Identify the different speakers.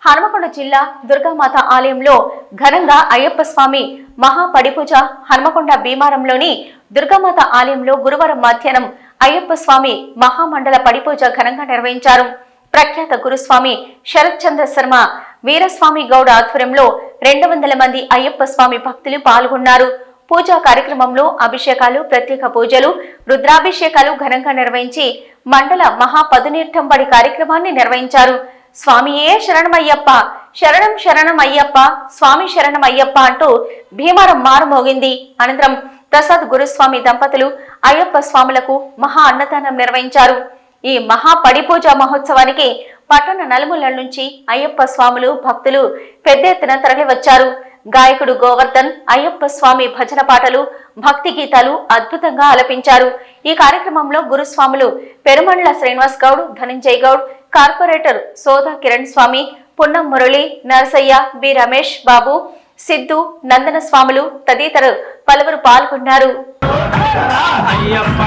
Speaker 1: హనుమకొండ జిల్లా దుర్గామాత ఆలయంలో ఘనంగా అయ్యప్ప స్వామి మహాపడిపూజ. హనుమకొండ భీమారంలోని దుర్గామాత ఆలయంలో గురువారం మధ్యాహ్నం అయ్యప్ప స్వామి మహామండల పడిపూజ ఘనంగా నిర్వహించారు. ప్రఖ్యాత గురుస్వామి శరత్ చంద్ర శర్మ వీరస్వామి గౌడ్ ఆధ్వర్యంలో 200 మంది అయ్యప్ప స్వామి భక్తులు పాల్గొన్నారు. పూజా కార్యక్రమంలో అభిషేకాలు, ప్రత్యేక పూజలు, రుద్రాభిషేకాలు ఘనంగా నిర్వహించి మండల మహాపదునీర్థంబడి కార్యక్రమాన్ని నిర్వహించారు. స్వామియే శరణమయ్యప్ప, శరణం శరణం అయ్యప్ప, స్వామి శరణం అయ్యప్ప అంటూ భీమారం మారుమోగింది. అనంతరం ప్రసాద్ గురుస్వామి దంపతులు అయ్యప్ప స్వాములకు మహా అన్నదానం నిర్వహించారు. ఈ మహాపడిపూజ మహోత్సవానికి పట్టణ నలుమూలల నుంచి అయ్యప్ప స్వాములు, భక్తులు పెద్ద ఎత్తున తరలివచ్చారు. గాయకుడు గోవర్ధన్ అయ్యప్ప స్వామి భజన పాటలు, భక్తి గీతాలు అద్భుతంగా ఆలపించారు. ఈ కార్యక్రమంలో గురుస్వాములు పెరుమండ్ల శ్రీనివాస్ గౌడ్, ధనంజయ్ గౌడ్, కార్పొరేటర్ సోదా కిరణ్ స్వామి, పున్నం మురళి, నరసయ్య, బి రమేష్ బాబు, సిద్ధు, నందన స్వాములు తదితరులు పలువురు పాల్గొన్నారు.
Speaker 2: అయ్యప్ప